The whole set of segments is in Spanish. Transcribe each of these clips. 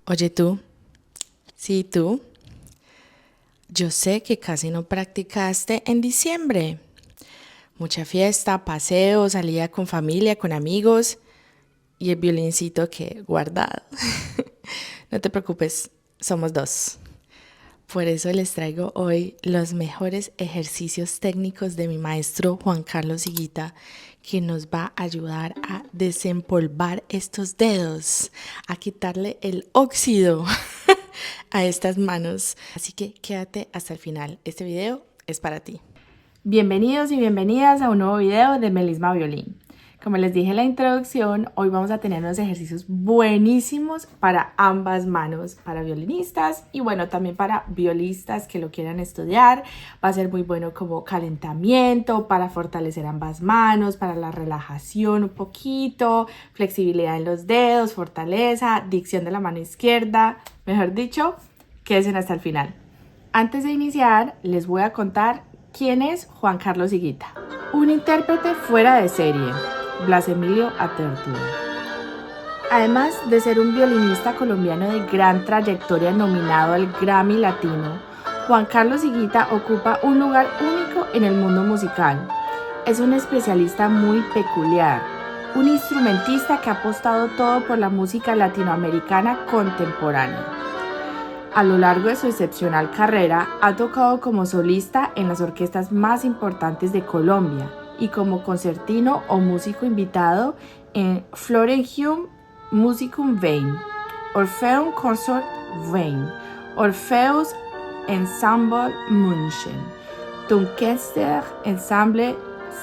Oye tú, sí tú, yo sé que casi no practicaste en diciembre. Mucha fiesta, paseo, salida con familia, con amigos y el violincito que guardado. No te preocupes, somos dos. Por eso les traigo hoy los mejores ejercicios técnicos de mi maestro Juan Carlos Higuita, que nos va a ayudar a desempolvar estos dedos, a quitarle el óxido a estas manos. Así que quédate hasta el final. Este video es para ti. Bienvenidos y bienvenidas a un nuevo video de Melisma Violín. Como les dije en la introducción, hoy vamos a tener unos ejercicios buenísimos para ambas manos, para violinistas y bueno, también para violistas que lo quieran estudiar. Va a ser muy bueno como calentamiento, para fortalecer ambas manos, para la relajación un poquito, flexibilidad en los dedos, fortaleza, dicción de la mano izquierda. Mejor dicho, quédense hasta el final. Antes de iniciar, les voy a contar quién es Juan Carlos Higuita. Un intérprete fuera de serie, Blas Emilio Atertúa. Además de ser un violinista colombiano de gran trayectoria nominado al Grammy Latino, Juan Carlos Higuita ocupa un lugar único en el mundo musical. Es un especialista muy peculiar, un instrumentista que ha apostado todo por la música latinoamericana contemporánea. A lo largo de su excepcional carrera, ha tocado como solista en las orquestas más importantes de Colombia y como concertino o músico invitado en Florentium Musicum Wien, Orpheum Consort Wien, Orpheus Ensemble München, Doncaster Ensemble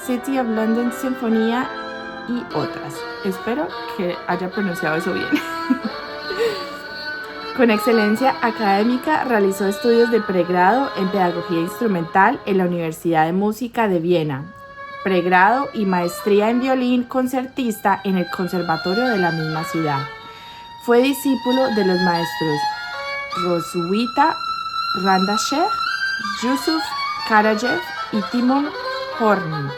City of London Sinfonía y otras. Espero que haya pronunciado eso bien. Con excelencia académica, realizó estudios de pregrado en Pedagogía Instrumental en la Universidad de Música de Viena, pregrado y maestría en violín concertista en el Conservatorio de la misma ciudad. Fue discípulo de los maestros Roswitha Randasher, Yusuf Karajev y Timon Hornig.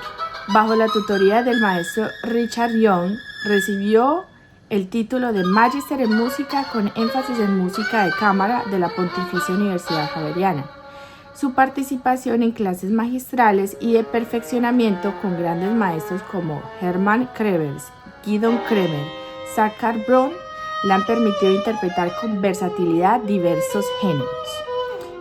Bajo la tutoría del maestro Richard Young, recibió el título de Magister en Música con énfasis en música de cámara de la Pontificia Universidad Javeriana. Su participación en clases magistrales y de perfeccionamiento con grandes maestros como Hermann Krevers, Gidon Kremer, Sakhar Bron le han permitido interpretar con versatilidad diversos géneros.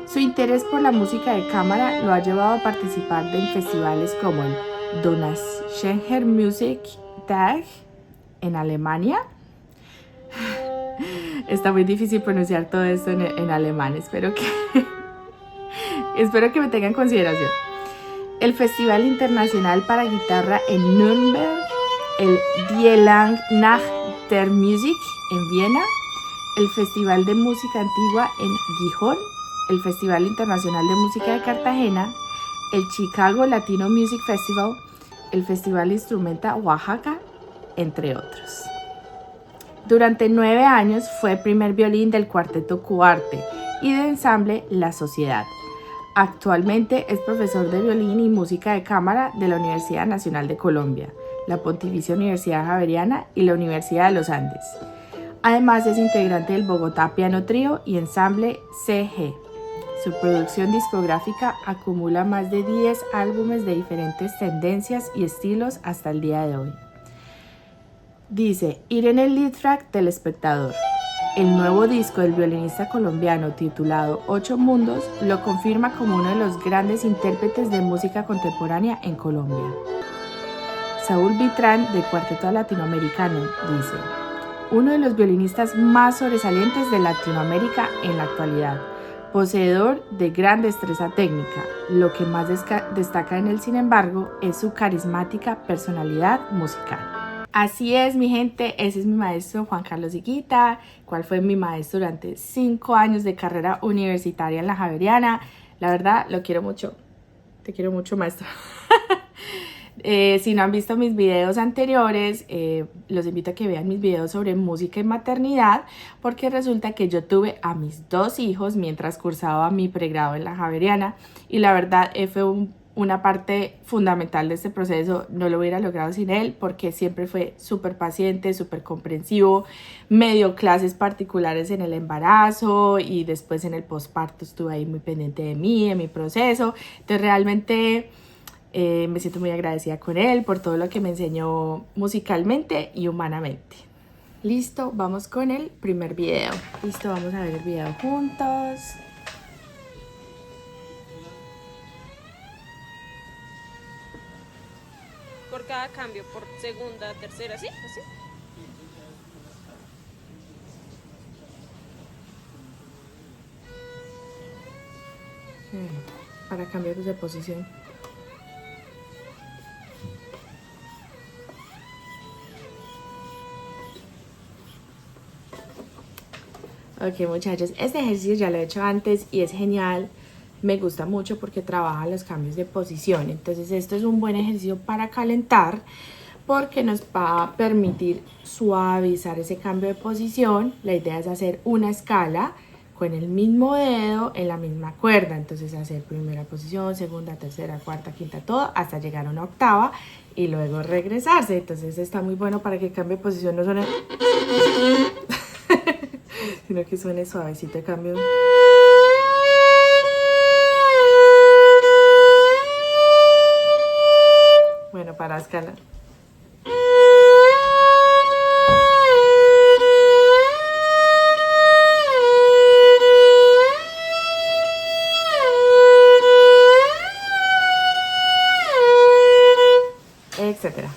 Su interés por la música de cámara lo ha llevado a participar en festivales como el Donaueschinger Musik Tag en Alemania. Está muy difícil pronunciar todo esto en alemán, espero que me tengan en consideración. El Festival Internacional para Guitarra en Nürnberg, el Die Lang Nacht der Musik en Viena, el Festival de Música Antigua en Gijón, el Festival Internacional de Música de Cartagena, el Chicago Latino Music Festival, el Festival Instrumenta Oaxaca, entre otros. Durante 9 años fue primer violín del cuarteto Cuarte y del ensamble La Sociedad. Actualmente es profesor de violín y música de cámara de la Universidad Nacional de Colombia, la Pontificia Universidad Javeriana y la Universidad de los Andes. Además es integrante del Bogotá Piano Trío y ensamble CG. Su producción discográfica acumula más de 10 álbumes de diferentes tendencias y estilos hasta el día de hoy. Dice, ir en el lead track del Espectador. El nuevo disco del violinista colombiano titulado Ocho Mundos lo confirma como uno de los grandes intérpretes de música contemporánea en Colombia. Saúl Vitrán, del Cuarteto Latinoamericano, dice, uno de los violinistas más sobresalientes de Latinoamérica en la actualidad, poseedor de gran destreza técnica. Lo que más destaca en él, sin embargo, es su carismática personalidad musical. Así es, mi gente, ese es mi maestro Juan Carlos Higuita, cual fue mi maestro durante 5 años de carrera universitaria en la Javeriana. La verdad, lo quiero mucho. Te quiero mucho, maestro. Si no han visto mis videos anteriores, los invito a que vean mis videos sobre música y maternidad, porque resulta que yo tuve a mis 2 hijos mientras cursaba mi pregrado en la Javeriana y la verdad fue un una parte fundamental de este proceso. No lo hubiera logrado sin él porque siempre fue súper paciente, súper comprensivo. Me dio clases particulares en el embarazo y después en el posparto estuve ahí muy pendiente de mí, de mi proceso. Entonces realmente me siento muy agradecida con él por todo lo que me enseñó musicalmente y humanamente. Listo, vamos con el primer video. Listo, vamos a ver el video juntos. Por cada cambio, por segunda, tercera, ¿sí? ¿Así? Para cambiar de posición. Ok, muchachos, este ejercicio ya lo he hecho antes y es genial. Me gusta mucho porque trabaja los cambios de posición. Entonces esto es un buen ejercicio para calentar porque nos va a permitir suavizar ese cambio de posición. La idea es hacer una escala con el mismo dedo en la misma cuerda. Entonces hacer primera posición, segunda, tercera, cuarta, quinta, todo hasta llegar a una octava y luego regresarse. Entonces está muy bueno para que el cambio de posición no suene sino que suene suavecito el cambio. Bueno, para escalar. Etcétera.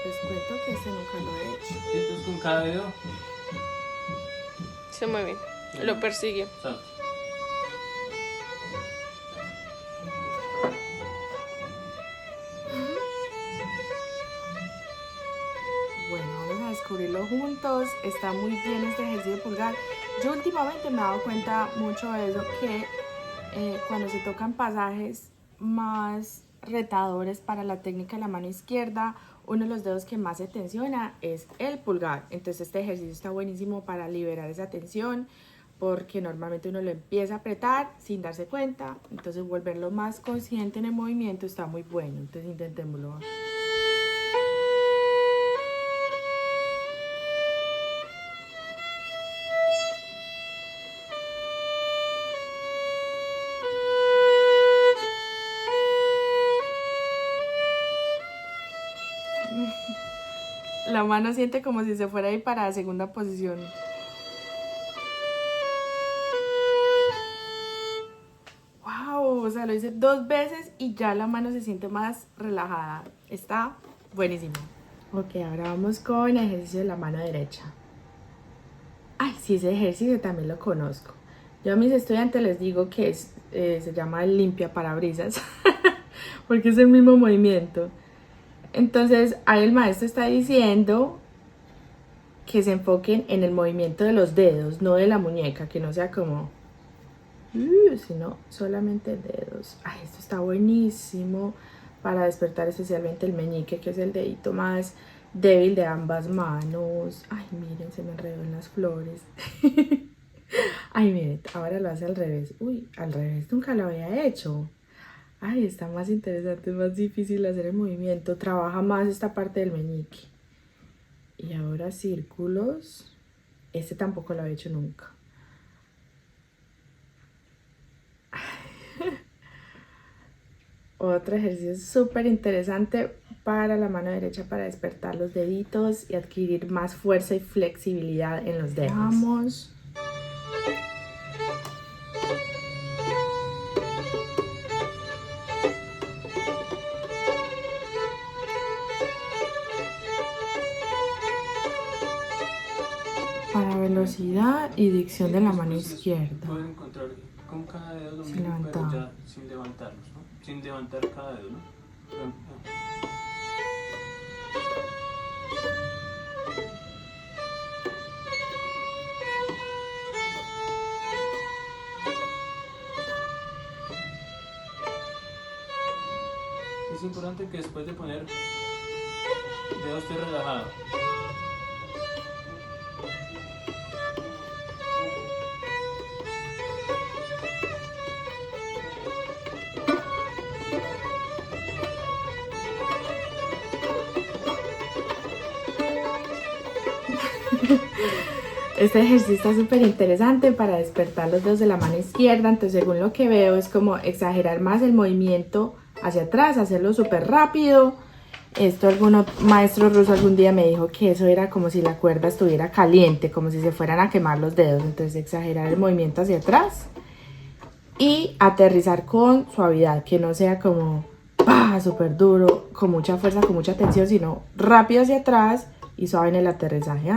Les cuento que este nunca lo he hecho. ¿Sí? Entonces con cada dedo. Se mueve, lo persigue. Exacto. Bueno, vamos a descubrirlo juntos. Está muy bien este ejercicio de pulgar. Yo últimamente me he dado cuenta mucho de eso, que cuando se tocan pasajes más retadores para la técnica de la mano izquierda, uno de los dedos que más se tensiona es el pulgar. Entonces este ejercicio está buenísimo para liberar esa tensión, porque normalmente uno lo empieza a apretar sin darse cuenta. Entonces volverlo más consciente en el movimiento está muy bueno. Entonces intentémoslo. La mano siente como si se fuera a ir para la segunda posición. Wow, o sea, lo hice 2 veces y ya la mano se siente más relajada. Está buenísimo. Ok, ahora vamos con el ejercicio de la mano derecha. Ay, sí, ese ejercicio también lo conozco. Yo a mis estudiantes les digo que se llama el limpia parabrisas, porque es el mismo movimiento. Entonces, ahí el maestro está diciendo que se enfoquen en el movimiento de los dedos, no de la muñeca, que no sea como sino solamente dedos. Ay, esto está buenísimo para despertar especialmente el meñique, que es el dedito más débil de ambas manos. Ay, miren, se me enredó en las flores. Ay, miren, ahora lo hace al revés. Uy, al revés nunca lo había hecho. Ay, está más interesante, es más difícil hacer el movimiento. Trabaja más esta parte del meñique. Y ahora círculos. Este tampoco lo había hecho nunca. Otro ejercicio súper interesante para la mano derecha para despertar los deditos y adquirir más fuerza y flexibilidad en los dedos. Vamos. Para velocidad y dicción de la mano izquierda. Pueden encontrar con cada dedo lo Sin mismo, levantar. pero ya sin levantarlos, ¿no? Sin levantar cada dedo, ¿no? Es importante que después de poner dedo esté relajado. Este ejercicio está súper interesante para despertar los dedos de la mano izquierda. Entonces, según lo que veo, es como exagerar más el movimiento hacia atrás, hacerlo súper rápido. Esto algún maestro ruso algún día me dijo que eso era como si la cuerda estuviera caliente, como si se fueran a quemar los dedos. Entonces, exagerar el movimiento hacia atrás y aterrizar con suavidad, que no sea como súper duro, con mucha fuerza, con mucha tensión, sino rápido hacia atrás y suave en el aterrizaje.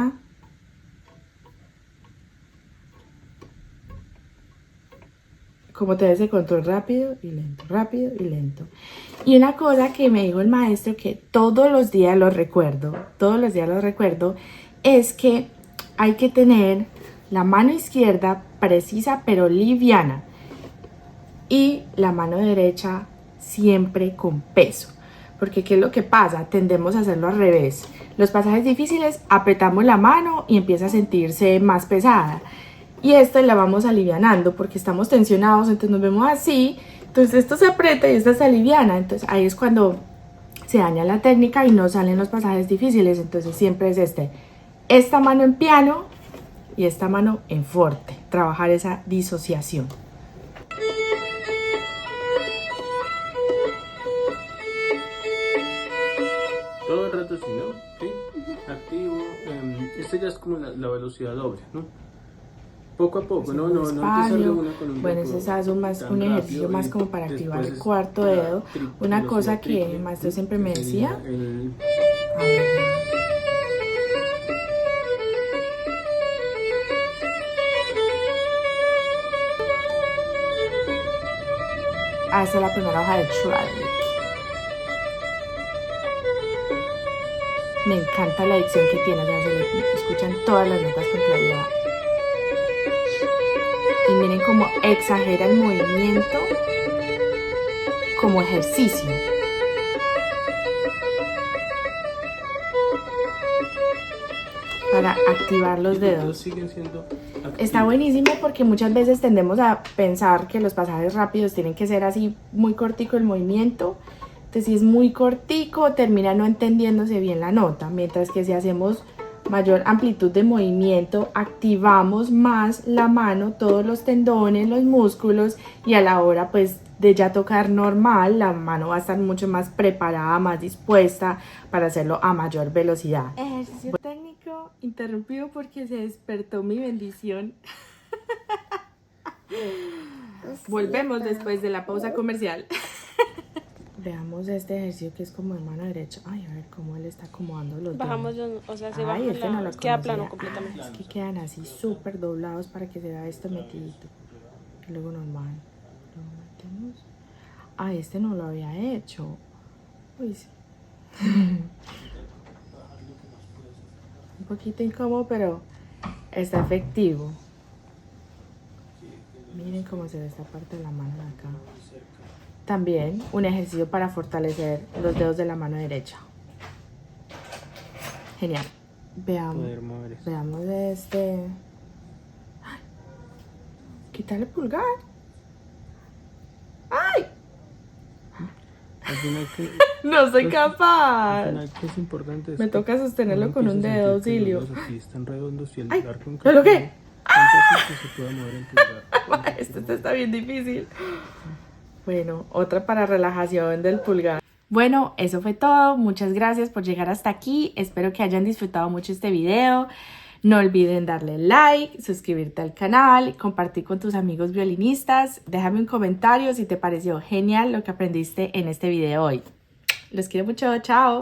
Como te ese control rápido y lento, rápido y lento. Y una cosa que me dijo el maestro que todos los días lo recuerdo, es que hay que tener la mano izquierda precisa pero liviana y la mano derecha siempre con peso. Porque ¿qué es lo que pasa? Tendemos a hacerlo al revés. Los pasajes difíciles apretamos la mano y empieza a sentirse más pesada. Y esto la vamos alivianando porque estamos tensionados, entonces nos vemos así. Entonces esto se aprieta y esto se aliviana. Entonces ahí es cuando se daña la técnica y no salen los pasajes difíciles. Entonces siempre es esta mano en piano y esta mano en forte. Trabajar esa disociación. Todo el rato así, ¿no? ¿Sí? Activo. Esta ya es como la velocidad doble, ¿no? Poco a poco, no empieza de una con un bueno, ese es un ejercicio más como para activar el cuarto dedo. Una cosa que el maestro siempre me decía. Esta es la primera hoja de Schwadlik. Me encanta la dicción que tiene, o sea, se le escuchan todas las notas con claridad. Y miren cómo exagera el movimiento como ejercicio. Para activar los dedos. Siguen siendo está buenísimo porque muchas veces tendemos a pensar que los pasajes rápidos tienen que ser así muy cortico el movimiento. Entonces si es muy cortico termina no entendiéndose bien la nota. Mientras que si hacemos mayor amplitud de movimiento, activamos más la mano, todos los tendones, los músculos, y a la hora pues de ya tocar normal, la mano va a estar mucho más preparada, más dispuesta para hacerlo a mayor velocidad. Ejercicio técnico interrumpido porque se despertó mi bendición. Volvemos después de la pausa comercial. Veamos este ejercicio que es como de mano derecha. Ay, a ver cómo él está acomodando los Bajamos, dedos. o sea, se baja queda conocía. plano completamente. Es que quedan así súper doblados para que se vea esto metidito. Y luego normal. Lo metemos. Este no lo había hecho. Uy, sí. Un poquito incómodo, pero está efectivo. Miren cómo se ve esta parte de la mano de acá. También un ejercicio para fortalecer los dedos de la mano derecha. Genial. Veamos este. ¡Ay! Quítale el pulgar. ¡Ay! Al final que, No soy capaz. al final que es importante es Me toca sostenerlo con un dedo, auxilio. Los dedos aquí están redondos y el ¡Ay! arco en ¿Lo logré? tanto que se pueda mover el pulgar. Esto está bien difícil. Bueno, otra para relajación del pulgar. Bueno, eso fue todo. Muchas gracias por llegar hasta aquí. Espero que hayan disfrutado mucho este video. No olviden darle like, suscribirte al canal, compartir con tus amigos violinistas. Déjame un comentario si te pareció genial lo que aprendiste en este video hoy. Los quiero mucho. Chao.